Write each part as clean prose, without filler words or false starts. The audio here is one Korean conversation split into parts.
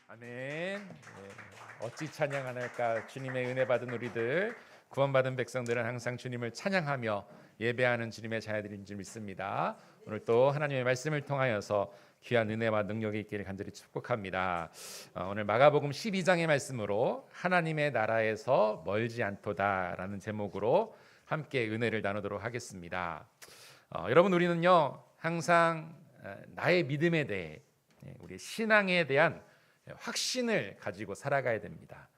아멘. 어찌 찬양 안 할까? 주님의 은혜 받은 우리들, 구원받은 백성들은 항상 주님을 찬양하며 예배하는 주님의 자녀들인 줄 믿습니다. 오늘 또 하나님의 말씀을 통하여서 귀한 은혜와 능력이 있기를 간절히 축복합니다. 오늘 마가복음 12장의 말씀으로 하나님의 나라에서 멀지 않도다라는 제목으로 함께 은혜를 나누도록 하겠습니다. 여러분, 우리는요 항상 나의 믿음에 대해, 우리의 신앙에 대한 확신을 가지고 살아가야 됩니다.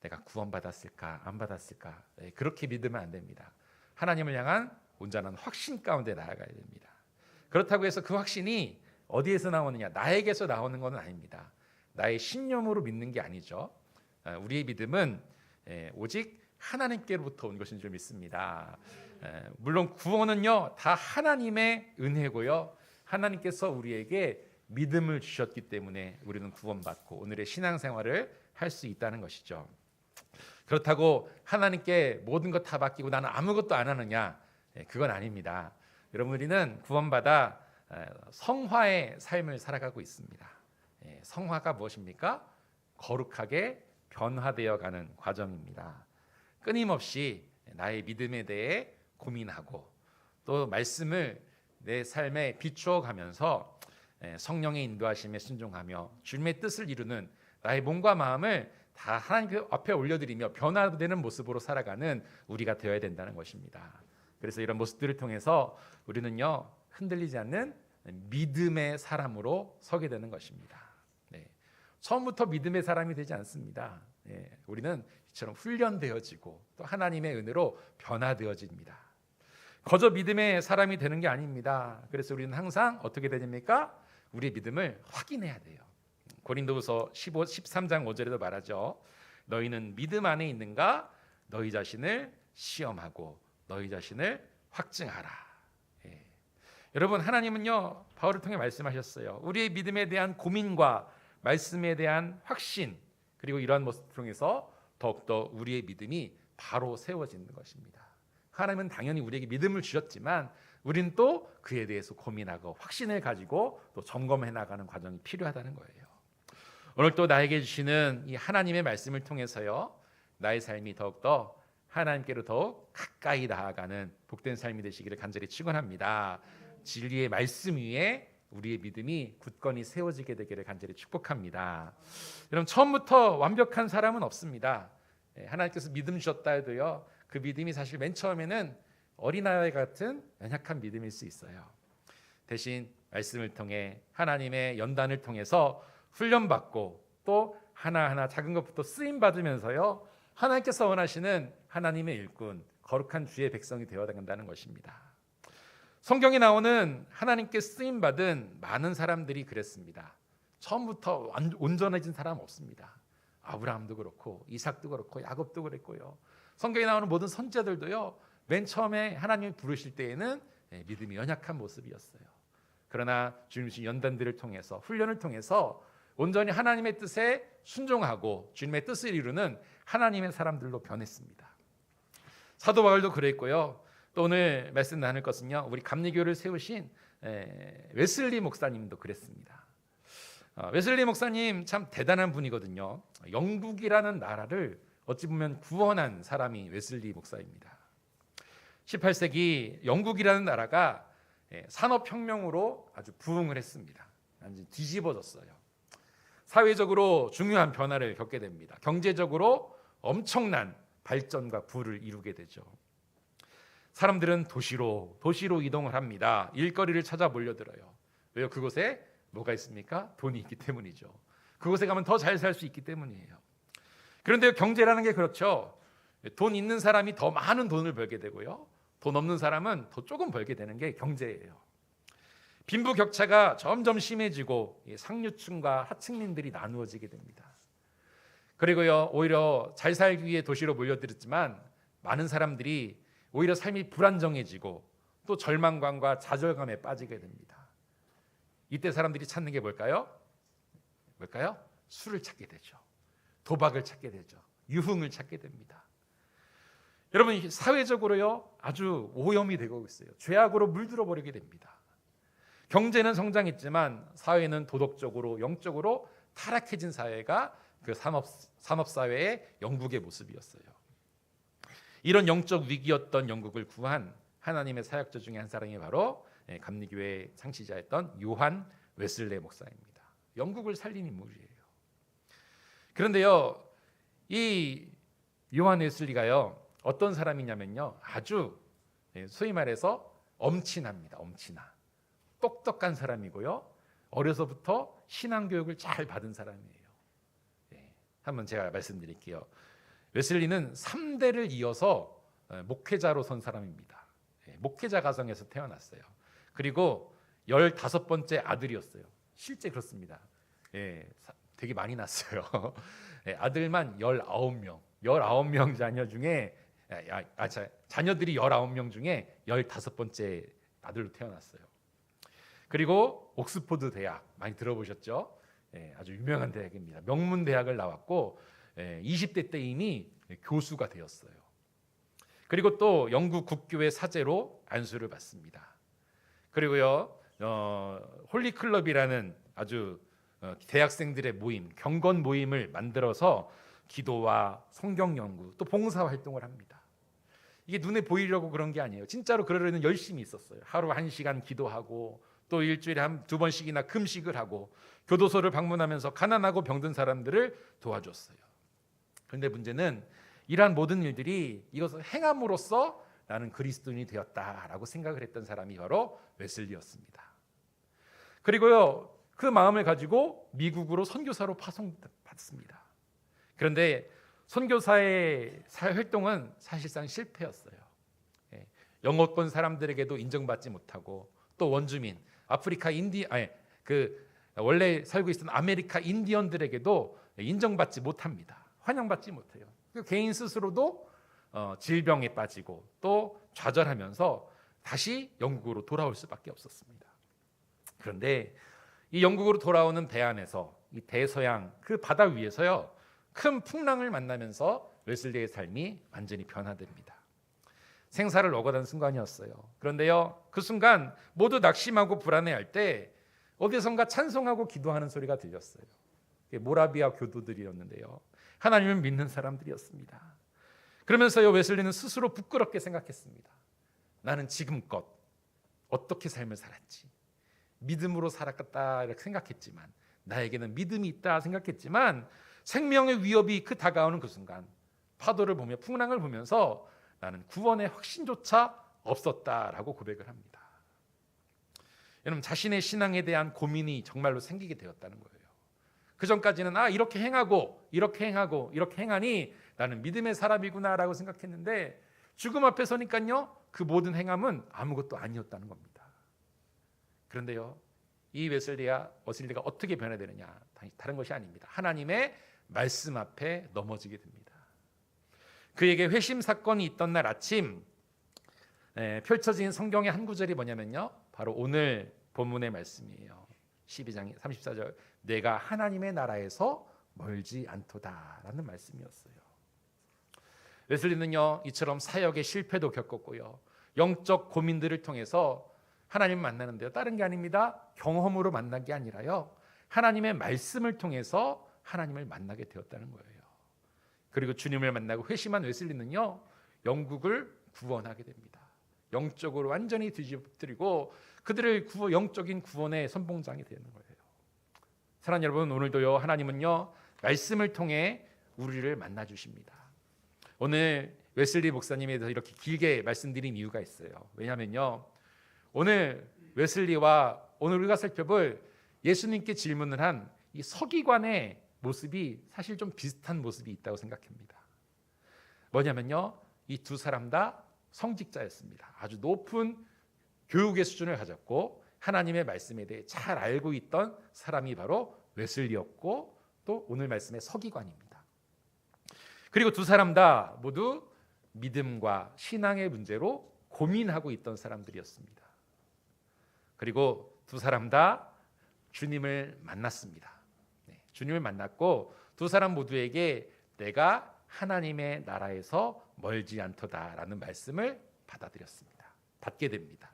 내가 구원받았을까 안 받았을까, 그렇게 믿으면 안 됩니다. 하나님을 향한 온전한 확신 가운데 나아가야 됩니다. 그렇다고 해서 그 확신이 어디에서 나오느냐, 나에게서 나오는 것은 아닙니다. 나의 신념으로 믿는 게 아니죠. 우리의 믿음은 오직 하나님께로부터 온 것인 줄 믿습니다. 물론 구원은요 다 하나님의 은혜고요, 하나님께서 우리에게 믿음을 주셨기 때문에 우리는 구원받고 오늘의 신앙생활을 할 수 있다는 것이죠. 그렇다고 하나님께 모든 것 다 맡기고 나는 아무것도 안 하느냐, 그건 아닙니다. 여러분, 우리는 구원받아 성화의 삶을 살아가고 있습니다. 성화가 무엇입니까? 거룩하게 변화되어 가는 과정입니다. 끊임없이 나의 믿음에 대해 고민하고 또 말씀을 내 삶에 비추어 가면서 성령의 인도하심에 순종하며 주님의 뜻을 이루는 나의 몸과 마음을 다 하나님 앞에 올려드리며 변화되는 모습으로 살아가는 우리가 되어야 된다는 것입니다. 그래서 이런 모습들을 통해서 우리는요 흔들리지 않는 믿음의 사람으로 서게 되는 것입니다. 처음부터 믿음의 사람이 되지 않습니다. 우리는 이처럼 훈련되어지고 또 하나님의 은혜로 변화되어집니다. 거저 믿음의 사람이 되는 게 아닙니다. 그래서 우리는 항상 어떻게 되십니까? 우리의 믿음을 확인해야 돼요. 고린도후서 13장 5절에도 말하죠. 너희는 믿음 안에 있는가? 너희 자신을 시험하고 너희 자신을 확증하라. 여러분, 하나님은요 바울을 통해 말씀하셨어요. 우리의 믿음에 대한 고민과 말씀에 대한 확신, 그리고 이러한 모습을 통해서 더욱더 우리의 믿음이 바로 세워지는 것입니다. 하나님은 당연히 우리에게 믿음을 주셨지만 우리는 또 그에 대해서 고민하고 확신을 가지고 또 점검해 나가는 과정이 필요하다는 거예요. 오늘 또 나에게 주시는 이 하나님의 말씀을 통해서요 나의 삶이 더욱더 하나님께로 더욱 가까이 나아가는 복된 삶이 되시기를 간절히 축원합니다. 진리의 말씀 위에 우리의 믿음이 굳건히 세워지게 되기를 간절히 축복합니다. 여러분, 처음부터 완벽한 사람은 없습니다. 하나님께서 믿음 주셨다 해도요 그 믿음이 사실 맨 처음에는 어린아이 같은 연약한 믿음일 수 있어요. 대신 말씀을 통해 하나님의 연단을 통해서 훈련받고 또 하나하나 작은 것부터 쓰임받으면서요 하나님께서 원하시는 하나님의 일꾼, 거룩한 주의 백성이 되어야 된다는 것입니다. 성경에 나오는 하나님께 쓰임받은 많은 사람들이 그랬습니다. 처음부터 온전해진 사람 없습니다. 아브라함도 그렇고 이삭도 그렇고 야곱도 그랬고요, 성경에 나오는 모든 선지자들도요 맨 처음에 하나님이 부르실 때에는 믿음이 연약한 모습이었어요. 그러나 주님 주신 연단들을 통해서, 훈련을 통해서 온전히 하나님의 뜻에 순종하고 주님의 뜻을 이루는 하나님의 사람들로 변했습니다. 사도 바울도 그랬고요, 또 오늘 말씀 나눌 것은요 우리 감리교를 세우신 웨슬리 목사님도 그랬습니다. 웨슬리 목사님 참 대단한 분이거든요. 영국이라는 나라를 어찌 보면 구원한 사람이 웨슬리 목사입니다. 18세기 영국이라는 나라가 산업혁명으로 아주 부흥을 했습니다. 완전히 뒤집어졌어요. 사회적으로 중요한 변화를 겪게 됩니다. 경제적으로 엄청난 발전과 부를 이루게 되죠. 사람들은 도시로 이동을 합니다. 일거리를 찾아 몰려들어요. 왜요? 그곳에 뭐가 있습니까? 돈이 있기 때문이죠. 그곳에 가면 더 잘 살 수 있기 때문이에요. 그런데 경제라는 게 그렇죠. 돈 있는 사람이 더 많은 돈을 벌게 되고요, 돈 없는 사람은 더 조금 벌게 되는 게 경제예요. 빈부격차가 점점 심해지고 상류층과 하층민들이 나누어지게 됩니다. 그리고요 오히려 잘 살기 위해 도시로 몰려들었지만 많은 사람들이 오히려 삶이 불안정해지고 또 절망감과 좌절감에 빠지게 됩니다. 이때 사람들이 찾는 게 뭘까요? 술을 찾게 되죠. 도박을 찾게 되죠. 유흥을 찾게 됩니다. 여러분, 사회적으로요 아주 오염이 되고 있어요. 죄악으로 물들어 버리게 됩니다. 경제는 성장했지만 사회는 도덕적으로, 영적으로 타락해진 사회가 그 산업 사회의 영국의 모습이었어요. 이런 영적 위기였던 영국을 구한 하나님의 사역자 중에 한 사람이 바로 감리교회 창시자였던 요한 웨슬레 목사입니다. 영국을 살린 인물이에요. 그런데요, 이 요한 웨슬리가요 어떤 사람이냐면요, 아주 소위 말해서 엄친합니다. 엄친아, 똑똑한 사람이고요, 어려서부터 신앙 교육을 잘 받은 사람이에요. 한번 제가 말씀드릴게요. 웨슬리는 3대를 이어서 목회자로 선 사람입니다. 목회자 가정에서 태어났어요. 그리고 15번째 아들이었어요. 실제 그렇습니다. 되게 많이 낳았어요. 아들만 19명 자녀 중에 자녀들이 19명 중에 15번째 아들로 태어났어요. 그리고 옥스포드 대학 많이 들어보셨죠? 아주 유명한 대학입니다. 명문 대학을 나왔고 20대 때 이미 교수가 되었어요. 그리고 또 영국 국교회 사제로 안수를 받습니다. 그리고요, 홀리 클럽이라는 아주 대학생들의 모임, 경건 모임을 만들어서 기도와 성경 연구, 또 봉사 활동을 합니다. 이게 눈에 보이려고 그런 게 아니에요. 진짜로 그러려는 열심히 있었어요. 하루 1시간 기도하고, 또 일주일에 2번씩이나 금식을 하고, 교도소를 방문하면서 가난하고 병든 사람들을 도와줬어요. 그런데 문제는 이러한 모든 일들이 이것을 행함으로써 나는 그리스도인이 되었다라고 생각을 했던 사람이 바로 웨슬리였습니다. 그리고요, 그 마음을 가지고 미국으로 선교사로 파송받습니다. 그런데 선교사의 활동은 사실상 실패였어요. 영어권 사람들에게도 인정받지 못하고, 또 원주민 아프리카 원래 살고 있던 아메리카 인디언들에게도 인정받지 못합니다. 환영받지 못해요. 개인 스스로도 질병에 빠지고 또 좌절하면서 다시 영국으로 돌아올 수밖에 없었습니다. 그런데 이 영국으로 돌아오는 배 안에서 이 대서양 그 바다 위에서요, 큰 풍랑을 만나면서 웨슬리의 삶이 완전히 변화됩니다. 생사를 얻어가는 순간이었어요. 그런데요, 그 순간 모두 낙심하고 불안해할 때 어디선가 찬송하고 기도하는 소리가 들렸어요. 모라비아 교도들이었는데요, 하나님을 믿는 사람들이었습니다. 그러면서요, 웨슬리는 스스로 부끄럽게 생각했습니다. 나는 지금껏 어떻게 삶을 살았지? 믿음으로 살았다 이렇게 생각했지만, 나에게는 믿음이 있다 생각했지만, 생명의 위협이 다가오는 그 순간 파도를 보며 풍랑을 보면서 나는 구원의 확신조차 없었다라고 고백을 합니다. 여러분, 자신의 신앙에 대한 고민이 정말로 생기게 되었다는 거예요. 그 전까지는 이렇게 행하고 이렇게 행하고 이렇게 행하니 나는 믿음의 사람이구나라고 생각했는데, 죽음 앞에 서니까요, 그 모든 행함은 아무것도 아니었다는 겁니다. 그런데요, 이 웨슬리가 어떻게 변화되느냐, 다른 것이 아닙니다. 하나님의 말씀 앞에 넘어지게 됩니다. 그에게 회심 사건이 있던 날 아침 펼쳐진 성경의 한 구절이 뭐냐면요, 바로 오늘 본문의 말씀이에요. 12장 34절, 내가 하나님의 나라에서 멀지 않도다라는 말씀이었어요. 웨슬리는요, 이처럼 사역의 실패도 겪었고요, 영적 고민들을 통해서 하나님을 만나는데요, 다른 게 아닙니다. 경험으로 만난 게 아니라요, 하나님의 말씀을 통해서 하나님을 만나게 되었다는 거예요. 그리고 주님을 만나고 회심한 웨슬리는요, 영국을 구원하게 됩니다. 영적으로 완전히 뒤집어뜨리고 그들을 영적인 구원의 선봉장이 되는 거예요. 사랑하는 여러분, 오늘도요, 하나님은요, 말씀을 통해 우리를 만나 주십니다. 오늘 웨슬리 목사님에 대해서 이렇게 길게 말씀드린 이유가 있어요. 왜냐하면요, 오늘 웨슬리와 오늘 우리가 살펴볼 예수님께 질문을 한 이 서기관의 모습이 사실 좀 비슷한 모습이 있다고 생각합니다. 뭐냐면요, 이 두 사람 다 성직자였습니다. 아주 높은 교육의 수준을 가졌고 하나님의 말씀에 대해 잘 알고 있던 사람이 바로 웨슬리였고, 또 오늘 말씀의 서기관입니다. 그리고 두 사람 다 모두 믿음과 신앙의 문제로 고민하고 있던 사람들이었습니다. 그리고 두 사람 다 주님을 만났습니다. 주님을 만났고 두 사람 모두에게 내가 하나님의 나라에서 멀지 않도다라는 말씀을 받게 됩니다.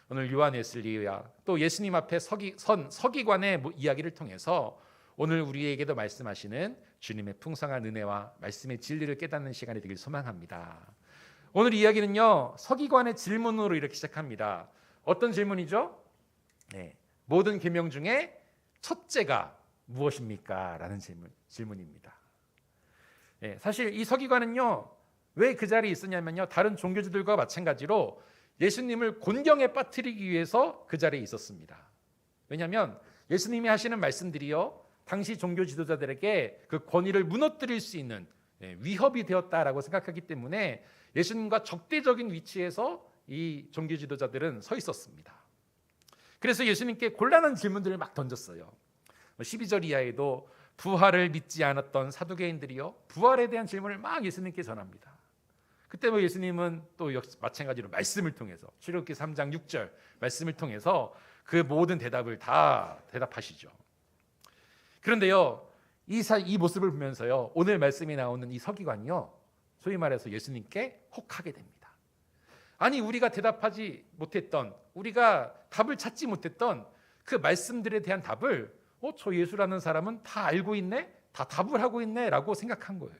오늘 요한 웨슬리와 또 예수님 앞에 서기관의 이야기를 통해서 오늘 우리에게도 말씀하시는 주님의 풍성한 은혜와 말씀의 진리를 깨닫는 시간이 되길 소망합니다. 오늘 이야기는요, 서기관의 질문으로 이렇게 시작합니다. 어떤 질문이죠? 모든 계명 중에 첫째가 무엇입니까? 라는 질문입니다. 사실 이 서기관은요, 왜 그 자리에 있었냐면요, 다른 종교주들과 마찬가지로 예수님을 곤경에 빠뜨리기 위해서 그 자리에 있었습니다. 왜냐하면 예수님이 하시는 말씀들이요, 당시 종교 지도자들에게 그 권위를 무너뜨릴 수 있는 위협이 되었다라고 생각하기 때문에 예수님과 적대적인 위치에서 이 종교 지도자들은 서 있었습니다. 그래서 예수님께 곤란한 질문들을 막 던졌어요. 12절 이하에도 부활을 믿지 않았던 사두개인들이요, 부활에 대한 질문을 막 예수님께 전합니다. 그때 예수님은 또 역시 마찬가지로 말씀을 통해서 출애굽기 3장 6절 말씀을 통해서 그 모든 대답을 다 대답하시죠. 그런데요, 이 모습을 보면서요, 오늘 말씀이 나오는 이 서기관이요, 소위 말해서 예수님께 혹하게 됩니다. 아니, 우리가 대답하지 못했던, 우리가 답을 찾지 못했던 그 말씀들에 대한 답을 저 예수라는 사람은 다 알고 있네? 다 답을 하고 있네? 라고 생각한 거예요.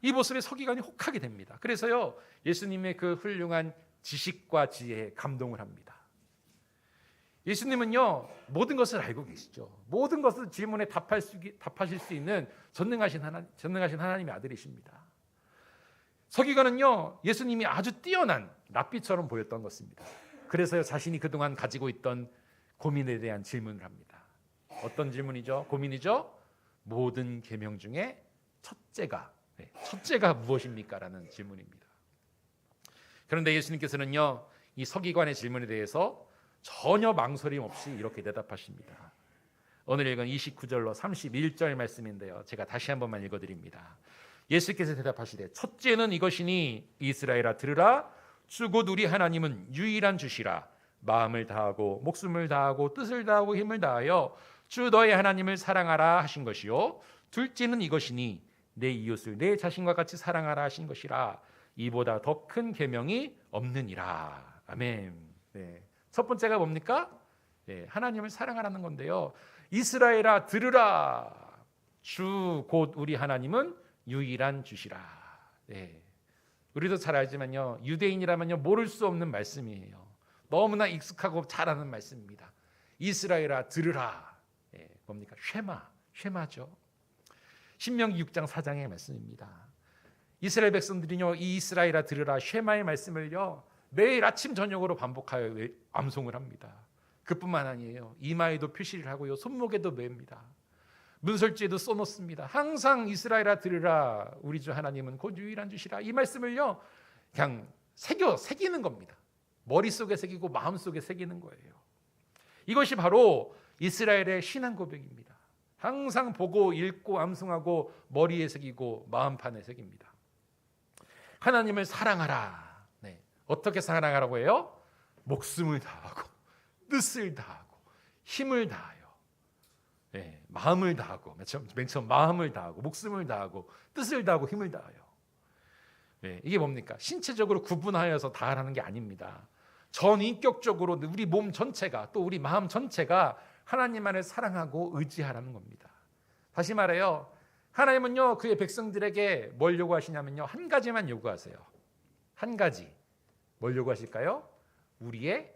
이 모습에 서기관이 혹하게 됩니다. 그래서요, 예수님의 그 훌륭한 지식과 지혜에 감동을 합니다. 예수님은요, 모든 것을 알고 계시죠. 모든 것을 질문에 답하실 수 있는 전능하신 하나님의 아들이십니다. 서기관은요, 예수님이 아주 뛰어난 랍비처럼 보였던 것입니다. 그래서 자신이 그동안 가지고 있던 고민에 대한 질문을 합니다. 어떤 질문이죠? 고민이죠? 모든 계명 중에 첫째가 무엇입니까? 라는 질문입니다. 그런데 예수님께서는요, 이 서기관의 질문에 대해서 전혀 망설임 없이 이렇게 대답하십니다. 오늘 읽은 29절로 31절 말씀인데요, 제가 다시 한 번만 읽어드립니다. 예수께서 대답하시되 첫째는 이것이니 이스라엘아 들으라. 주 곧 우리 하나님은 유일한 주시라. 마음을 다하고 목숨을 다하고 뜻을 다하고 힘을 다하여 주 너의 하나님을 사랑하라 하신 것이요, 둘째는 이것이니 내 이웃을 내 자신과 같이 사랑하라 하신 것이라. 이보다 더 큰 계명이 없느니라. 아멘. 첫 번째가 뭡니까? 하나님을 사랑하라는 건데요, 이스라엘아 들으라. 주 곧 우리 하나님은 유일한 주시라. 우리도 잘 알지만요, 유대인이라면요 모를 수 없는 말씀이에요. 너무나 익숙하고 잘 아는 말씀입니다. 이스라엘아 들으라. 뭡니까? 쉐마죠. 신명기 6장 4장의 말씀입니다. 이스라엘 백성들이요, 이 이스라엘아 들으라 쉐마의 말씀을요 매일 아침 저녁으로 반복하여 암송을 합니다. 그뿐만 아니에요, 이마에도 표시를 하고요, 손목에도 맵니다. 문설주에도 써놓습니다. 항상 이스라엘아 들으라. 우리 주 하나님은 곧 유일한 주시라. 이 말씀을요 그냥 새기는 겁니다. 머릿속에 새기고 마음속에 새기는 거예요. 이것이 바로 이스라엘의 신앙 고백입니다. 항상 보고 읽고 암송하고 머리에 새기고 마음판에 새깁니다. 하나님을 사랑하라. 어떻게 사랑하라고 해요? 목숨을 다하고 뜻을 다하고 힘을 다하여, 마음을 다하고, 맨 처음 마음을 다하고 목숨을 다하고 뜻을 다하고 힘을 다하여. 이게 뭡니까? 신체적으로 구분하여서 다하라는 게 아닙니다. 전인격적으로 우리 몸 전체가, 또 우리 마음 전체가 하나님만을 사랑하고 의지하라는 겁니다. 다시 말해요, 하나님은요 그의 백성들에게 뭘 요구하시냐면요, 한 가지만 요구하세요. 한 가지. 뭘 요구하실까요? 우리의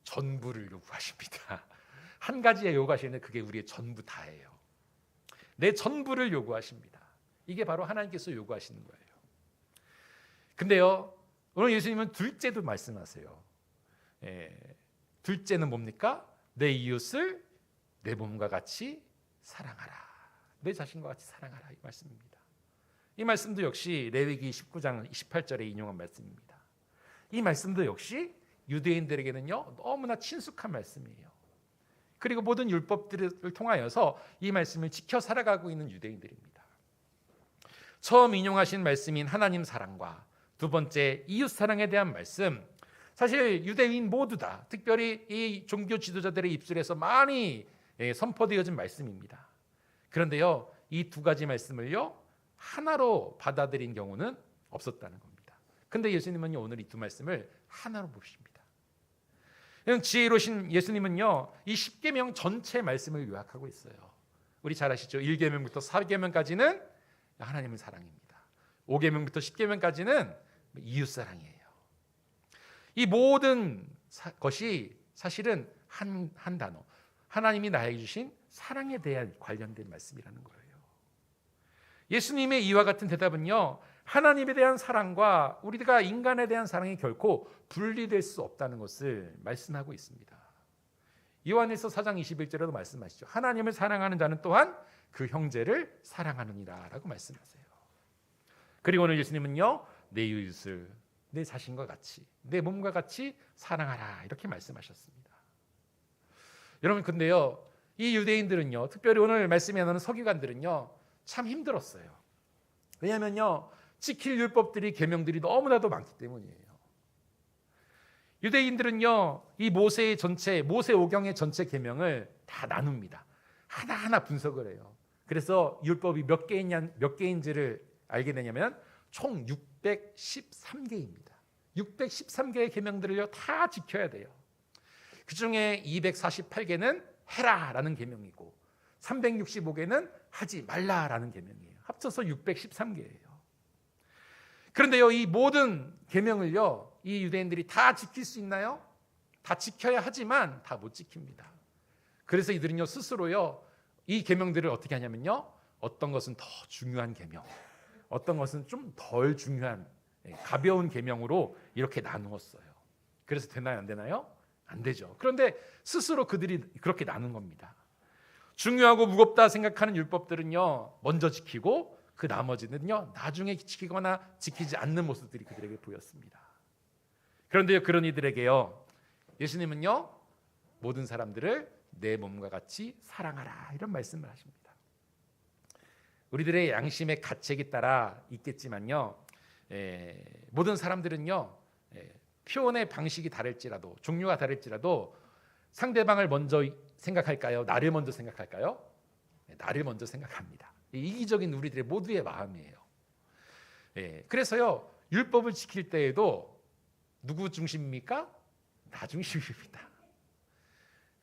전부를 요구하십니다. 한 가지에 요구하시는데 그게 우리의 전부 다예요. 내 전부를 요구하십니다. 이게 바로 하나님께서 요구하시는 거예요. 근데요, 오늘 예수님은 둘째도 말씀하세요. 둘째는 뭡니까? 내 이웃을 내 몸과 같이 사랑하라. 내 자신과 같이 사랑하라. 이 말씀입니다. 이 말씀도 역시 레위기 19장 28절에 인용한 말씀입니다. 이 말씀도 역시 유대인들에게는요 너무나 친숙한 말씀이에요. 그리고 모든 율법들을 통하여서 이 말씀을 지켜 살아가고 있는 유대인들입니다. 처음 인용하신 말씀인 하나님 사랑과 두 번째 이웃 사랑에 대한 말씀, 사실 유대인 모두 다, 특별히 이 종교 지도자들의 입술에서 많이 선포되어진 말씀입니다. 그런데요, 이 두 가지 말씀을요 하나로 받아들인 경우는 없었다는 겁니다. 근데 예수님은요 오늘 이 두 말씀을 하나로 보십니다. 지혜로우신 예수님은요 이 십계명 전체 말씀을 요약하고 있어요. 우리 잘 아시죠? 1계명부터 4계명까지는 하나님을 사랑입니다. 5계명부터 10계명까지는 이웃사랑이에요. 이 모든 것이 사실은 한 단어, 하나님이 나에게 주신 사랑에 대한 관련된 말씀이라는 거예요. 예수님의 이와 같은 대답은요, 하나님에 대한 사랑과 우리가 인간에 대한 사랑이 결코 분리될 수 없다는 것을 말씀하고 있습니다. 요한일서 4장 21절에도 말씀하시죠. 하나님을 사랑하는 자는 또한 그 형제를 사랑하느니라 라고 말씀하세요. 그리고 오늘 예수님은요, 내 이웃을 내 자신과 같이, 내 몸과 같이 사랑하라 이렇게 말씀하셨습니다. 여러분, 근데요, 이 유대인들은요, 특별히 오늘 말씀에 나오는 서기관들은요, 참 힘들었어요. 왜냐하면요, 지킬 율법들이, 계명들이 너무나도 많기 때문이에요. 유대인들은요, 이 모세 5경의 전체 계명을 다 나눕니다. 하나하나 분석을 해요. 그래서 율법이 몇 개인지를 알게 되냐면 총 613개입니다. 613개의 계명들을요 다 지켜야 돼요. 그 중에 248개는 해라라는 계명이고 365개는 하지 말라라는 계명이에요. 합쳐서 613개예요. 그런데요, 이 모든 계명을요, 이 유대인들이 다 지킬 수 있나요? 다 지켜야 하지만 다 못 지킵니다. 그래서 이들은요 스스로요 이 계명들을 어떻게 하냐면요, 어떤 것은 더 중요한 계명, 어떤 것은 좀 덜 중요한 가벼운 계명으로 이렇게 나누었어요. 그래서 되나요, 안 되나요? 안 되죠. 그런데 스스로 그들이 그렇게 나눈 겁니다. 중요하고 무겁다 생각하는 율법들은요 먼저 지키고 그 나머지는요 나중에 지키거나 지키지 않는 모습들이 그들에게 보였습니다. 그런데요, 그런 이들에게요 예수님은요 모든 사람들을 내 몸과 같이 사랑하라 이런 말씀을 하십니다. 우리들의 양심의 가책에 따라 있겠지만요, 모든 사람들은요 표현의 방식이 다를지라도, 종류가 다를지라도 상대방을 먼저 생각할까요? 나를 먼저 생각할까요? 나를 먼저 생각합니다. 이기적인 우리들의 모두의 마음이에요. 그래서요 율법을 지킬 때에도 누구 중심입니까? 나 중심입니다.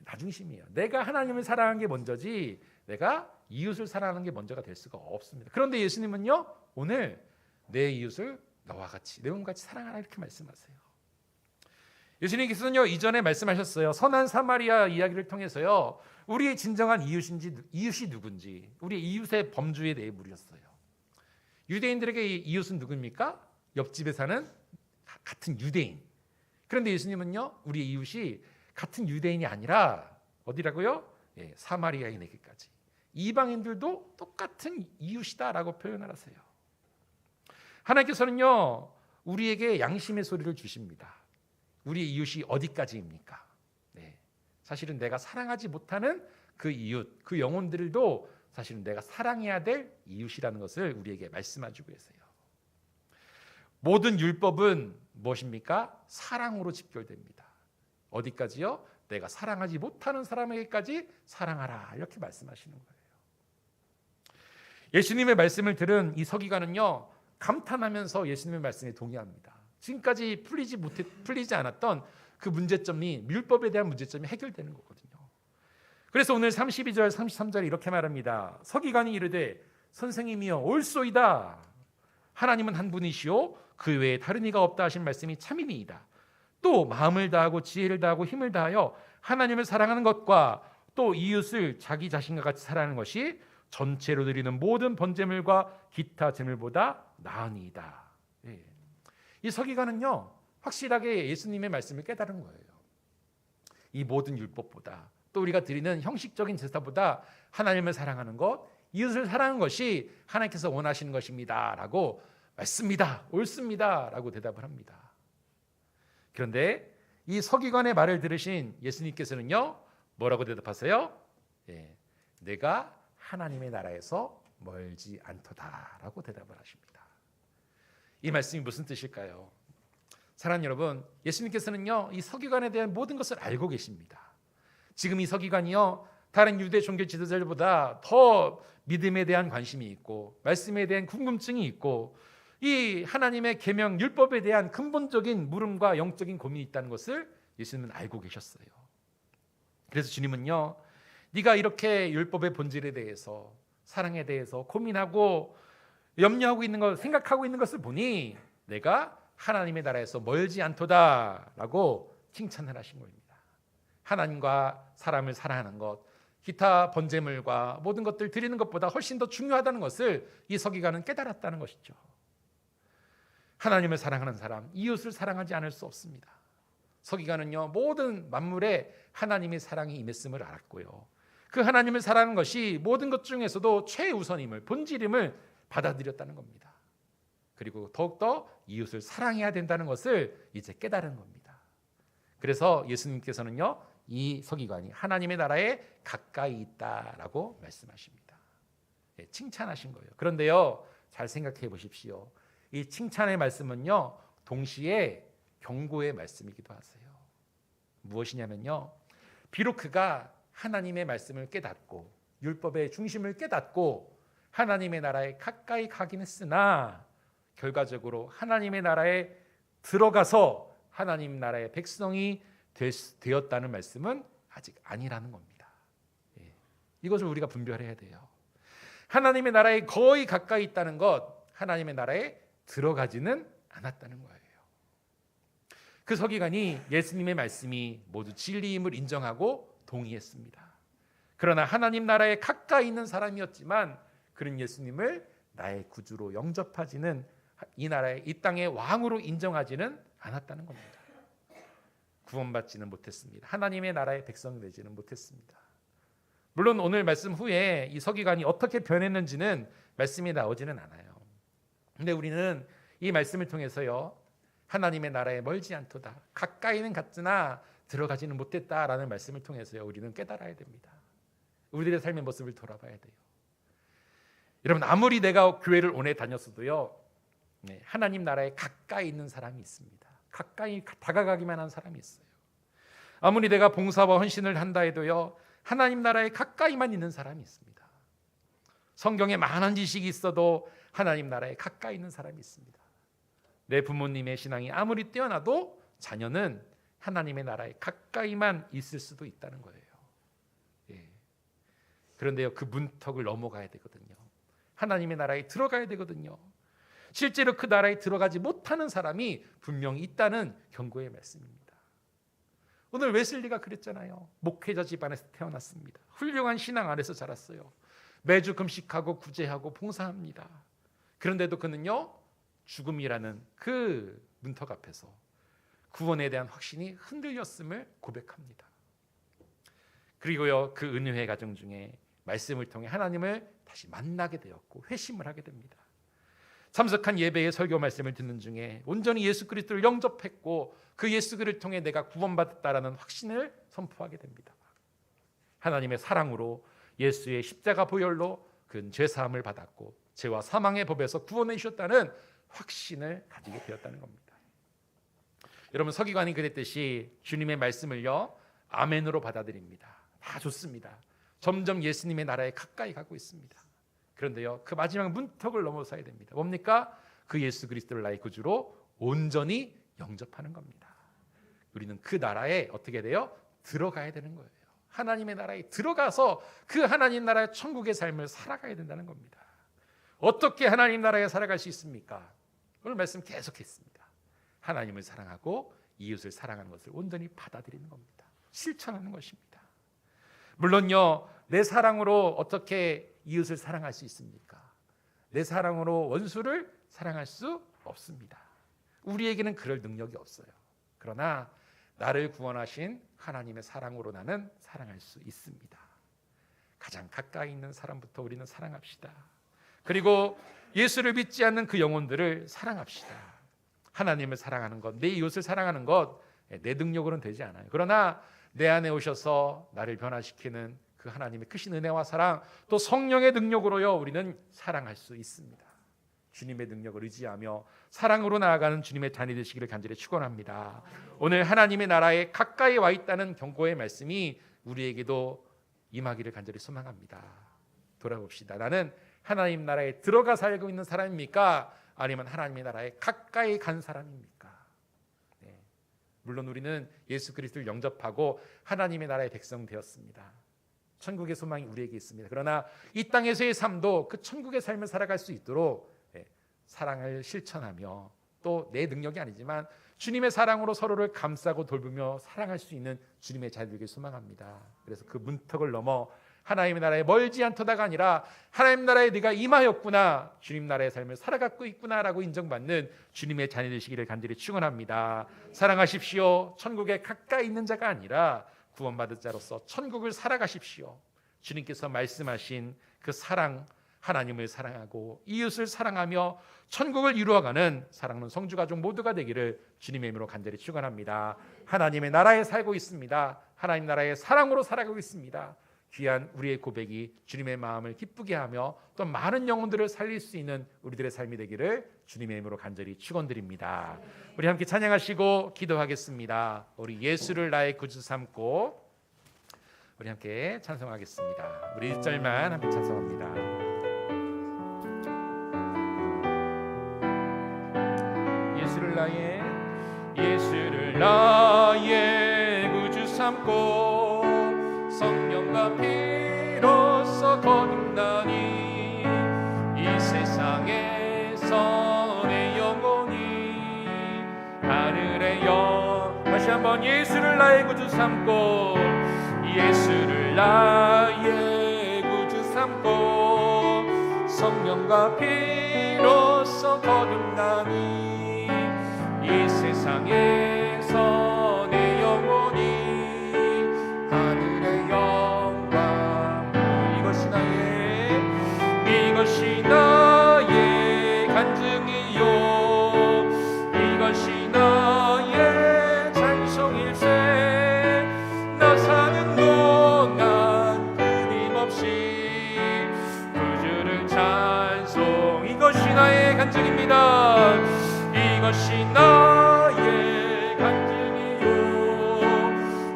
나 중심이에요. 내가 하나님을 사랑하는 게 먼저지 내가 이웃을 사랑하는 게 먼저가 될 수가 없습니다. 그런데 예수님은요 오늘 내 이웃을 너와 같이, 내 몸같이 사랑하라 이렇게 말씀하세요. 예수님께서는요 이전에 말씀하셨어요. 선한 사마리아 이야기를 통해서요 우리의 진정한 이웃이 누군지, 우리 이웃의 범주에 대해 물으셨어요. 유대인들에게 이웃은 누굽니까? 옆집에 사는 같은 유대인. 그런데 예수님은요 우리 이웃이 같은 유대인이 아니라 어디라고요? 사마리아인에게까지, 이방인들도 똑같은 이웃이다라고 표현을 하세요. 하나님께서는요 우리에게 양심의 소리를 주십니다. 우리 이웃이 어디까지입니까? 사실은 내가 사랑하지 못하는 그 이웃, 그 영혼들도 사실은 내가 사랑해야 될 이웃이라는 것을 우리에게 말씀해주고 계세요. 모든 율법은 무엇입니까? 사랑으로 직결됩니다. 어디까지요? 내가 사랑하지 못하는 사람에게까지 사랑하라 이렇게 말씀하시는 거예요. 예수님의 말씀을 들은 이 서기관은요 감탄하면서 예수님의 말씀에 동의합니다. 지금까지 풀리지 않았던 그 문제점이, 율법에 대한 문제점이 해결되는 거거든요. 그래서 오늘 32절 33절에 이렇게 말합니다. 서기관이 이르되 선생님이여 옳소이다. 하나님은 한 분이시오 그 외에 다른 이가 없다 하신 말씀이 참이니이다. 또 마음을 다하고 지혜를 다하고 힘을 다하여 하나님을 사랑하는 것과 또 이웃을 자기 자신과 같이 사랑하는 것이 전체로 드리는 모든 번제물과 기타 제물보다 나으니이다. 이 서기관은요 확실하게 예수님의 말씀을 깨달은 거예요. 이 모든 율법보다, 또 우리가 드리는 형식적인 제사보다 하나님을 사랑하는 것, 이웃을 사랑하는 것이 하나님께서 원하시는 것입니다 라고, 맞습니다, 옳습니다 라고 대답을 합니다. 그런데 이 서기관의 말을 들으신 예수님께서는요 뭐라고 대답하세요? 내가 하나님의 나라에서 멀지 않도다 라고 대답을 하십니다. 이 말씀이 무슨 뜻일까요? 사랑하는 여러분, 예수님께서는요 이 서기관에 대한 모든 것을 알고 계십니다. 지금 이 서기관이요 다른 유대 종교 지도자들보다 더 믿음에 대한 관심이 있고 말씀에 대한 궁금증이 있고 이 하나님의 계명 율법에 대한 근본적인 물음과 영적인 고민이 있다는 것을 예수님은 알고 계셨어요. 그래서 주님은요 네가 이렇게 율법의 본질에 대해서, 사랑에 대해서 고민하고 염려하고 있는 것, 생각하고 있는 것을 보니 내가 하나님의 나라에서 멀지 않도다라고 칭찬을 하신 겁니다. 하나님과 사람을 사랑하는 것, 기타 번제물과 모든 것들 드리는 것보다 훨씬 더 중요하다는 것을 이 서기관은 깨달았다는 것이죠. 하나님을 사랑하는 사람, 이웃을 사랑하지 않을 수 없습니다. 서기관은요, 모든 만물에 하나님의 사랑이 임했음을 알았고요, 그 하나님을 사랑하는 것이 모든 것 중에서도 최우선임을, 본질임을 받아들였다는 겁니다. 그리고 더욱더 이웃을 사랑해야 된다는 것을 이제 깨달은 겁니다. 그래서 예수님께서는요, 이 서기관이 하나님의 나라에 가까이 있다라고 말씀하십니다. 칭찬하신 거예요. 그런데요, 잘 생각해 보십시오. 이 칭찬의 말씀은요, 동시에 경고의 말씀이기도 하세요. 무엇이냐면요, 비록 그가 하나님의 말씀을 깨닫고 율법의 중심을 깨닫고 하나님의 나라에 가까이 가긴 했으나 결과적으로 하나님의 나라에 들어가서 하나님 나라의 백성이 되었다는 말씀은 아직 아니라는 겁니다. 이것을 우리가 분별해야 돼요. 하나님의 나라에 거의 가까이 있다는 것, 하나님의 나라에 들어가지는 않았다는 거예요. 그 서기관이 예수님의 말씀이 모두 진리임을 인정하고 동의했습니다. 그러나 하나님 나라에 가까이 있는 사람이었지만 그는 예수님을 나의 구주로 영접하지는, 이 나라의, 이 땅의 왕으로 인정하지는 않았다는 겁니다. 구원받지는 못했습니다. 하나님의 나라의 백성이 되지는 못했습니다. 물론 오늘 말씀 후에 이 서기관이 어떻게 변했는지는 말씀이 나오지는 않아요. 근데 우리는 이 말씀을 통해서요, 하나님의 나라에 멀지 않도다, 가까이는 갔으나 들어가지는 못했다라는 말씀을 통해서요, 우리는 깨달아야 됩니다. 우리들의 삶의 모습을 돌아봐야 돼요. 여러분, 아무리 내가 교회를 오래 다녔어도요, 하나님 나라에 가까이 있는 사람이 있습니다. 가까이 다가가기만 한 사람이 있어요. 아무리 내가 봉사와 헌신을 한다 해도요, 하나님 나라에 가까이만 있는 사람이 있습니다. 성경에 많은 지식이 있어도 하나님 나라에 가까이 있는 사람이 있습니다. 내 부모님의 신앙이 아무리 뛰어나도 자녀는 하나님의 나라에 가까이만 있을 수도 있다는 거예요. 그런데요, 그 문턱을 넘어가야 되거든요. 하나님의 나라에 들어가야 되거든요. 실제로 그 나라에 들어가지 못하는 사람이 분명히 있다는 경고의 말씀입니다. 오늘 웨슬리가 그랬잖아요. 목회자 집안에서 태어났습니다. 훌륭한 신앙 안에서 자랐어요. 매주 금식하고 구제하고 봉사합니다. 그런데도 그는요, 죽음이라는 그 문턱 앞에서 구원에 대한 확신이 흔들렸음을 고백합니다. 그리고요, 그 은혜의 가정 중에 말씀을 통해 하나님을 다시 만나게 되었고 회심을 하게 됩니다. 참석한 예배의 설교 말씀을 듣는 중에 온전히 예수 그리스도를 영접했고 그 예수 그리스도를 통해 내가 구원받았다라는 확신을 선포하게 됩니다. 하나님의 사랑으로, 예수의 십자가 보혈로 그는 죄사함을 받았고 죄와 사망의 법에서 구원해 주셨다는 확신을 가지게 되었다는 겁니다. 여러분, 서기관이 그랬듯이 주님의 말씀을요, 아멘으로 받아들입니다. 다 좋습니다. 점점 예수님의 나라에 가까이 가고 있습니다. 그런데요, 그 마지막 문턱을 넘어서야 됩니다. 뭡니까? 그 예수 그리스도를 나의 구주로 온전히 영접하는 겁니다. 우리는 그 나라에 어떻게 돼요? 들어가야 되는 거예요. 하나님의 나라에 들어가서 그 하나님 나라의 천국의 삶을 살아가야 된다는 겁니다. 어떻게 하나님 나라에 살아갈 수 있습니까? 오늘 말씀 계속했습니다. 하나님을 사랑하고 이웃을 사랑하는 것을 온전히 받아들이는 겁니다. 실천하는 것입니다. 물론요, 내 사랑으로 어떻게 이웃을 사랑할 수 있습니까? 내 사랑으로 원수를 사랑할 수 없습니다. 우리에게는 그럴 능력이 없어요. 그러나 나를 구원하신 하나님의 사랑으로 나는 사랑할 수 있습니다. 가장 가까이 있는 사람부터 우리는 사랑합시다. 그리고 예수를 믿지 않는 그 영혼들을 사랑합시다. 하나님을 사랑하는 것, 내 이웃을 사랑하는 것, 내 능력으로는 되지 않아요. 그러나 내 안에 오셔서 나를 변화시키는 그 하나님의 크신 은혜와 사랑, 또 성령의 능력으로요, 우리는 사랑할 수 있습니다. 주님의 능력을 의지하며 사랑으로 나아가는 주님의 자녀 되시기를 간절히 축원합니다. 오늘 하나님의 나라에 가까이 와 있다는 경고의 말씀이 우리에게도 임하기를 간절히 소망합니다. 돌아봅시다. 나는 하나님 나라에 들어가 살고 있는 사람입니까? 아니면 하나님의 나라에 가까이 간 사람입니까? 물론 우리는 예수 그리스도를 영접하고 하나님의 나라의 백성 되었습니다. 천국의 소망이 우리에게 있습니다. 그러나 이 땅에서의 삶도 그 천국의 삶을 살아갈 수 있도록 사랑을 실천하며 또 내 능력이 아니지만 주님의 사랑으로 서로를 감싸고 돌보며 사랑할 수 있는 주님의 자녀들에게 소망합니다. 그래서 그 문턱을 넘어 하나님의 나라에 멀지 않도다가 아니라 하나님 나라에 네가 임하였구나, 주님 나라의 삶을 살아가고 있구나라고 인정받는 주님의 자녀 되시기를 간절히 축원합니다. 사랑하십시오. 천국에 가까이 있는 자가 아니라 구원받은 자로서 천국을 살아가십시오. 주님께서 말씀하신 그 사랑, 하나님을 사랑하고 이웃을 사랑하며 천국을 이루어가는 사랑하는 성주가족 모두가 되기를 주님의 이름으로 간절히 축원합니다. 하나님의 나라에 살고 있습니다. 하나님 나라의 사랑으로 살아가고 있습니다. 귀한 우리의 고백이 주님의 마음을 기쁘게 하며 또 많은 영혼들을 살릴 수 있는 우리들의 삶이 되기를 주님의 이름으로 간절히 축원드립니다. 우리 함께 찬양하시고 기도하겠습니다. 우리 예수를 나의 구주 삼고 우리 함께 찬송하겠습니다. 우리 1절만 함께 찬송합니다. 예수를 나의 구주 삼고 성령과 피로써 거듭나니 이 세상에서 내 영혼이 하늘의 다시 한번 예수를 나의 구주 삼고 예수를 나의 구주 삼고 성령과 피로써 거듭나니 이 세상에서 내 영혼이 하늘의 영광 이것이 나의 간증이요 이것이 나의 찬송일세 나 사는 동안 끊임없이 구주를 찬송 이것이 나의 간증입니다. 이것이 나의 간증이요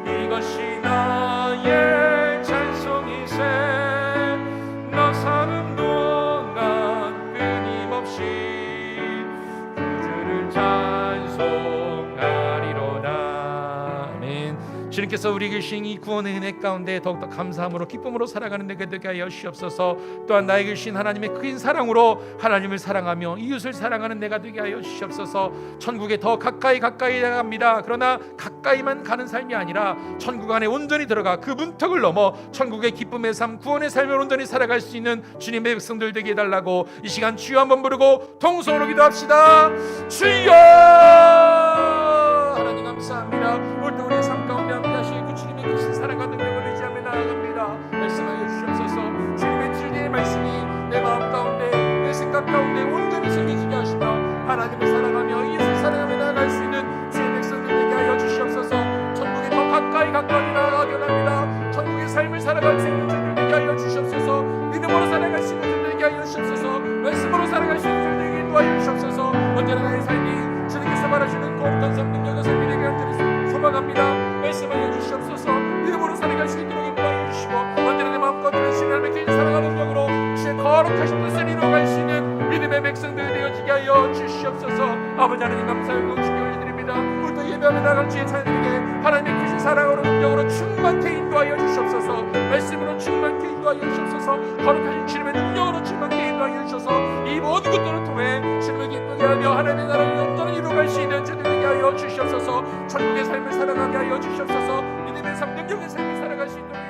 이것이 나의 찬송이세 나 사는 동안 끊임없이 구주를 찬송하리로다. 아멘. 주님께서 우리 계신 이 구원의 은혜 가운데 더욱더 감사함으로 기쁨으로 살아가는 내게 되게 하여 주시옵소서. 또한 나에게 주신 하나님의 큰 사랑으로 하나님을 사랑하며 이웃을 사랑하는 내가 되게 하여 주시옵소서. 천국에 더 가까이 나갑니다. 그러나 가까이만 가는 삶이 아니라 천국 안에 온전히 들어가 그 문턱을 넘어 천국의 기쁨의 삶, 구원의 삶을 온전히 살아갈 수 있는 주님의 백성들 되게 해달라고 이 시간 주여 한번 부르고 통성으로 기도합시다. 주여! 하나님 감사합니다. 오늘도 우리의 삶 가운데 함께 하실 그 주님의 크신 사랑과 능력을 의지하며 나아갑니다. 말씀하여 주시옵소서. 주님의 진리의 말씀이 내 마음 가운데 내 생각 가운데 온전히 새겨지게 하시며 하나님을 사랑하며 이웃을 사랑하며 나아갈 수 있는 주의 백성들 되게 하여 주시옵소서. 천국에 더 가까이 나아가게 합니다. 천국의 삶을 살아갈 수 있는 주들 되게 하여 주시옵소서. 믿음으로 살아갈 수 있는 주들 되게 하여 주시옵소서. 말씀으로 살아갈 수 있는 주들 되게 도와여 주시옵소서. 언제나 나의 삶이 주님께서 말하시는 거룩한 삶 능력의 삶이 되게 하여 소망합니다. 말씀하여 주시옵소서. 믿음으로 살아갈 수 있도록 인도하여 주시고 언제나 내 마음과 눈을 신뢰하며 개인 살아가는 영으로 주의 거룩하신 뜻을 이루어갈 수 있는 믿음의 백성들 되어지게 하여 주시옵소서. 아버지 하나님 감사하고 주께 올려드립니다. 오늘도 예배하며 나갈 주의 자녀들에게 하나님의 크신 사랑으로 능력으로 충만케 인도하여 주시옵소서. 말씀으로 충만케 인도하여 주시옵소서. 거룩하신 주님의 능력으로 충만케 인도하여 주셔서 이 모든 것들을 통해 주님을 기쁘게 하며 하나님의 나라를 온전히 이루어갈 수 있는 저들에게 하여 주시옵소서. 천국의 삶을 살아가게 하여 주시옵소서. 믿음의 삶, 능력의 삶을 살아갈 수 있도록